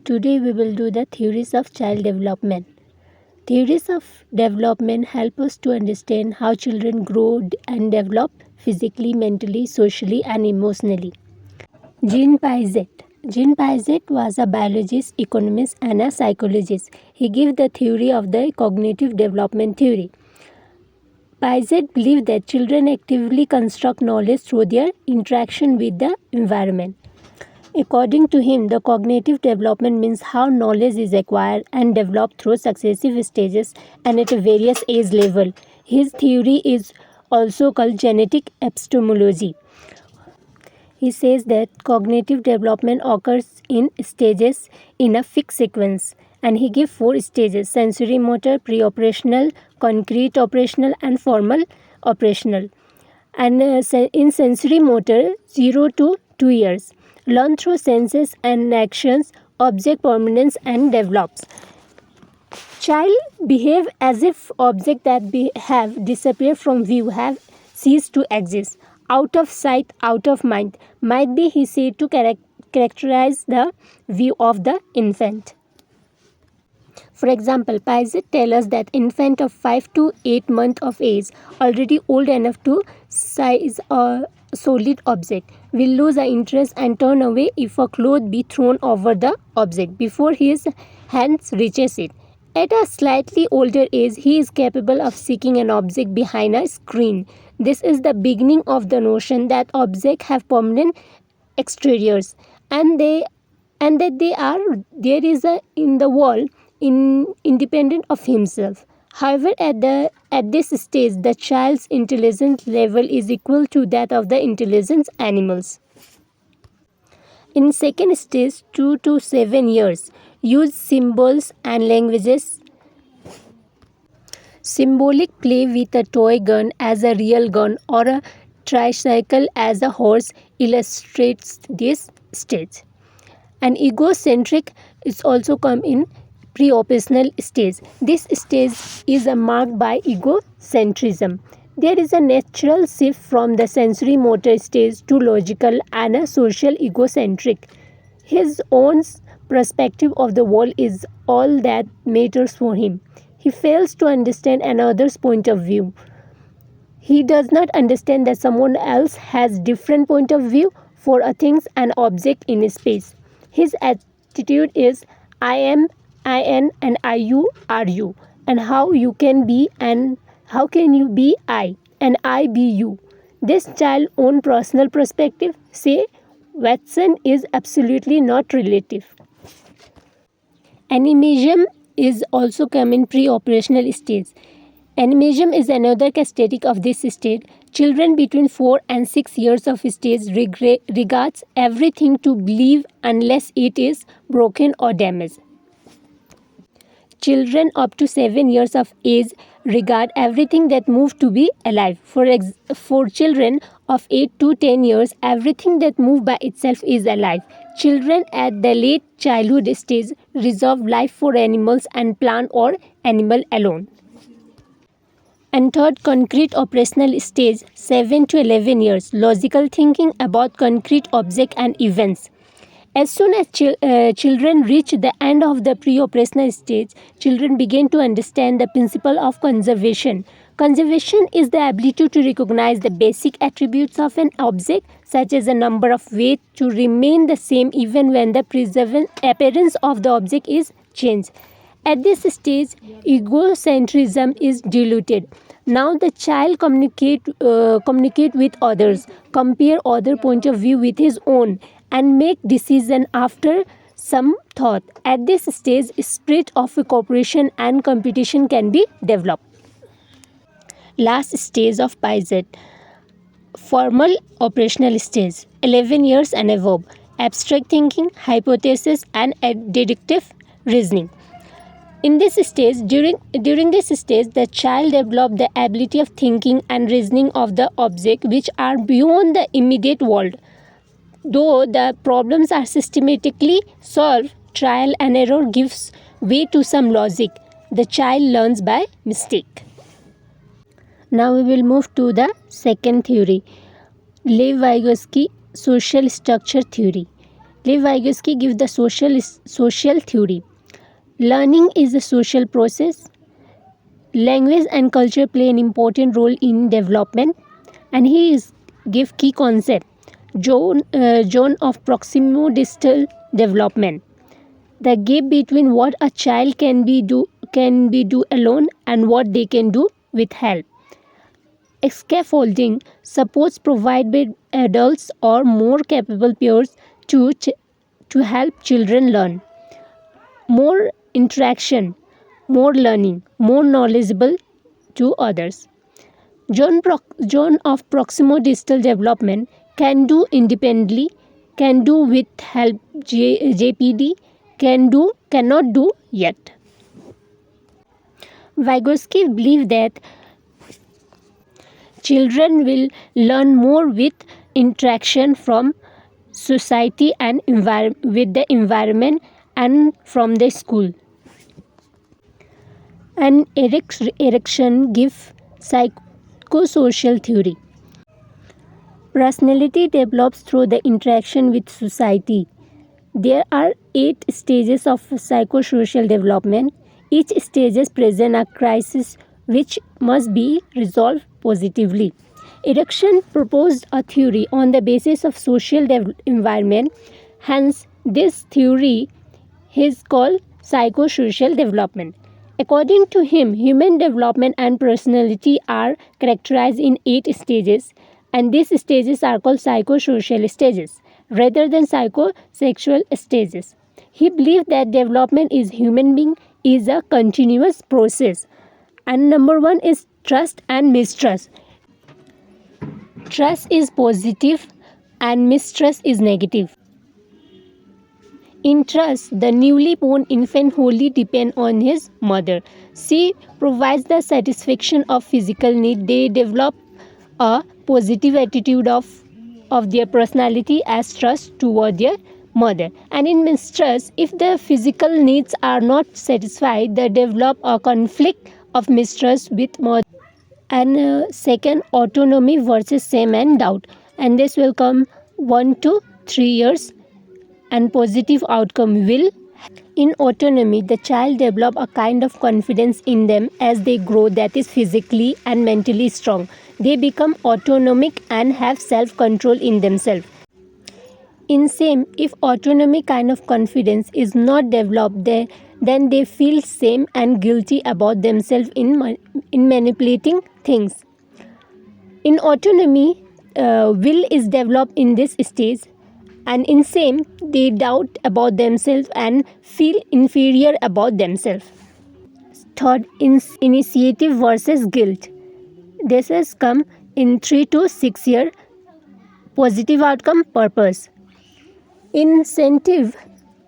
Today we will do the theories of child development. Theories of development help us to understand how children grow and develop physically, mentally, socially and emotionally. Jean Piaget. Jean Piaget was a biologist, economist and a psychologist. He gave the theory of the cognitive development theory. Piaget believed that children actively construct knowledge through their interaction with the environment. According to him, the cognitive development means how knowledge is acquired and developed through successive stages and at a various age level. His theory is also called genetic epistemology. He says that cognitive development occurs in stages in a fixed sequence, and he gives 4 stages: sensory motor, pre-operational, concrete operational and formal operational. And in sensory motor, 0 to 2 years. Learn through senses and actions, object permanence and develops. Child behave as if objects that have disappeared from view have ceased to exist. Out of sight, out of mind, might be he said to characterize the view of the infant. For example, Piaget tells us that infant of 5 to 8 months of age, already old enough to size a solid object, will lose interest and turn away if a cloth be thrown over the object before his hands reaches it. At a slightly older age, he is capable of seeking an object behind a screen. This is the beginning of the notion that objects have permanent exteriors and that there is in the world independent of himself. However, at this stage, the child's intelligence level is equal to that of the intelligence animals. In second stage, 2 to 7 years, use symbols and languages. Symbolic play with a toy gun as a real gun or a tricycle as a horse illustrates this stage. And egocentric is also come in pre-operational stage. This stage is marked by egocentrism. There is a natural shift from the sensory motor stage to logical and a social egocentric. His own perspective of the world is all that matters for him. He fails to understand another's point of view. He does not understand that someone else has different point of view for a thing and object in space. His attitude is I am, I am, and I you are you, and how you can be and how can you be I, and I be you. This child's own personal perspective, say Watson, is absolutely not relative. Animism is also come in pre-operational stage. Animism is another characteristic of this stage. Children between 4 and 6 years of stage regards everything to believe unless it is broken or damaged. Children up to 7 years of age regard everything that moves to be alive. For children of 8 to 10 years, everything that moves by itself is alive. Children at the late childhood stage reserve life for animals and plant or animal alone. And third, concrete operational stage, 7 to 11 years, logical thinking about concrete objects and events. As soon as children reach the end of the pre-operational stage, children begin to understand the principle of conservation. Conservation is the ability to recognize the basic attributes of an object, such as the number of weight, to remain the same even when the appearance of the object is changed. At this stage, egocentrism is diluted. Now the child communicate with others, compare other point of view with his own, and make decision after some thought. At this stage, spirit of cooperation and competition can be developed. Last stage of Piaget, formal operational stage, 11 years and above, abstract thinking, hypothesis and deductive reasoning. In this stage, during this stage, the child develops the ability of thinking and reasoning of the object which are beyond the immediate world. Though the problems are systematically solved, trial and error gives way to some logic. The child learns by mistake. Now we will move to the second theory, Lev Vygotsky Social Structure Theory. Lev Vygotsky gives the social theory. Learning is a social process. Language and culture play an important role in development, and he give key concept. Zone of proximo-distal development. The gap between what a child can be do alone and what they can do with help. Scaffolding supports provided by adults or more capable peers to help children learn. More interaction, more learning, more knowledgeable to others. Zone of proximo-distal development can do independently, can do with help JPD, cannot do yet. Vygotsky believes that children will learn more with interaction from society and with the environment and from the school. And Erik Erikson gives psychosocial theory. Personality develops through the interaction with society. There are 8 stages of psychosocial development. Each stage presents a crisis which must be resolved positively. Erikson proposed a theory on the basis of social environment. Hence, this theory is called psychosocial development. According to him, human development and personality are characterized in 8 stages, and these stages are called psychosocial stages rather than psychosexual stages. He believed that development is human being is a continuous process. And number 1 is trust and mistrust. Trust is positive and mistrust is negative. In trust, the newly born infant wholly depends on his mother. She provides the satisfaction of physical need. They develop a positive attitude of their personality as trust toward their mother. And in mistrust, if the physical needs are not satisfied, they develop a conflict of mistrust with mother. And second, autonomy versus shame and doubt. And this will come 1 to 3 years, and positive outcome will. In autonomy, the child develop a kind of confidence in them as they grow that is physically and mentally strong. They become autonomic and have self-control in themselves. In shame, if autonomy kind of confidence is not developed, then they feel shame and guilty about themselves in manipulating things. In autonomy, will is developed in this stage, and in shame, they doubt about themselves and feel inferior about themselves. Third, initiative versus guilt. This has come in 3 to 6 year. Positive outcome, purpose. Incentive,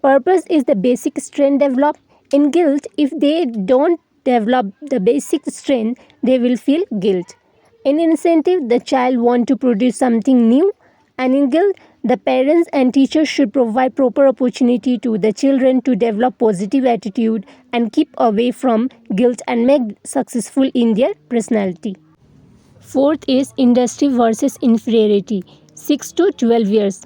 purpose is the basic strength developed. In guilt, if they don't develop the basic strength, they will feel guilt. In incentive, the child want to produce something new, and in guilt, the parents and teachers should provide proper opportunity to the children to develop positive attitude and keep away from guilt and make successful in their personality. Fourth is industry versus inferiority. 6 to 12 years.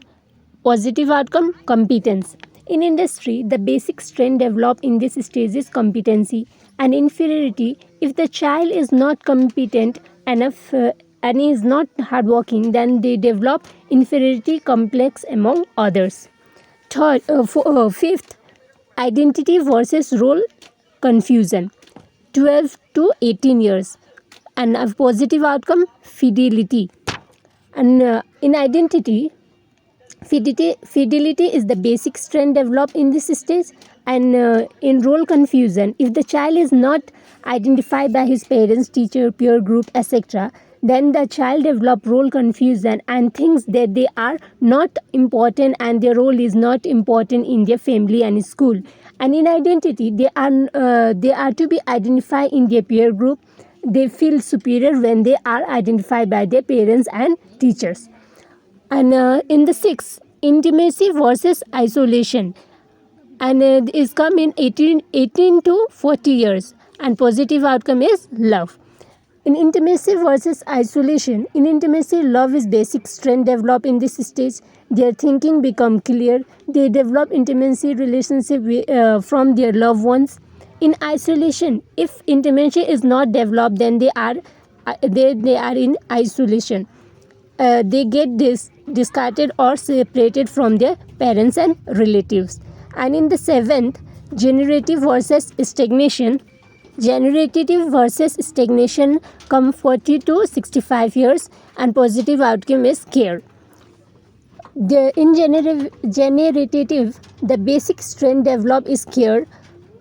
Positive outcome, competence. In industry, the basic strength developed in this stage is competency. And inferiority, if the child is not competent enough and is not hardworking, then they develop inferiority complex among others. Fifth, identity versus role confusion. 12 to 18 years. And a positive outcome, fidelity. And in identity, fidelity is the basic strength developed in this stage. And in role confusion, if the child is not identified by his parents, teacher, peer group, etc., then the child develop role confusion and thinks that they are not important and their role is not important in their family and school. And in identity, they are to be identified in their peer group. They feel superior when they are identified by their parents and teachers. And in the sixth, intimacy versus isolation. And is come in 18 to 40 years. And positive outcome is love. In intimacy versus isolation, in intimacy, love is basic strength develop in this stage. Their thinking become clear. They develop intimacy relationship from their loved ones. In isolation, if intimacy is not developed, then they are in isolation. They get discarded or separated from their parents and relatives. And in the seventh, generative versus stagnation. Generative versus stagnation come 40 to 65 years, and positive outcome is care. In generative, the basic strength developed is care.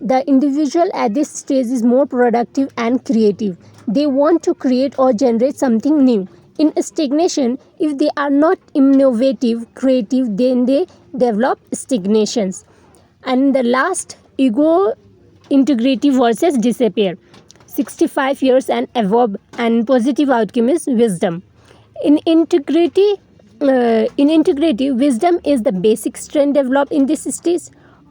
The individual at this stage is more productive and creative. They want to create or generate something new. In stagnation, if they are not innovative, creative, then they develop stagnations. And the last, ego integrity versus disappear. 65 years and above, and positive outcome is wisdom. In integrity, wisdom is the basic strength developed in this stage.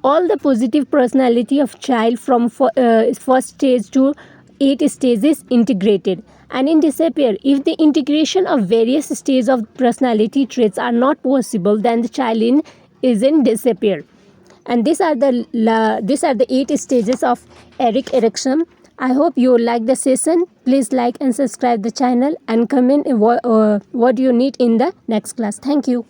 All the positive personality of child from first stage to 8 stages integrated. And in disappear, if the integration of various stages of personality traits are not possible, then the child is in disappear. And these are the 8 stages of Erik Erikson. I hope you like the session. Please like and subscribe the channel and comment what you need in the next class. Thank you.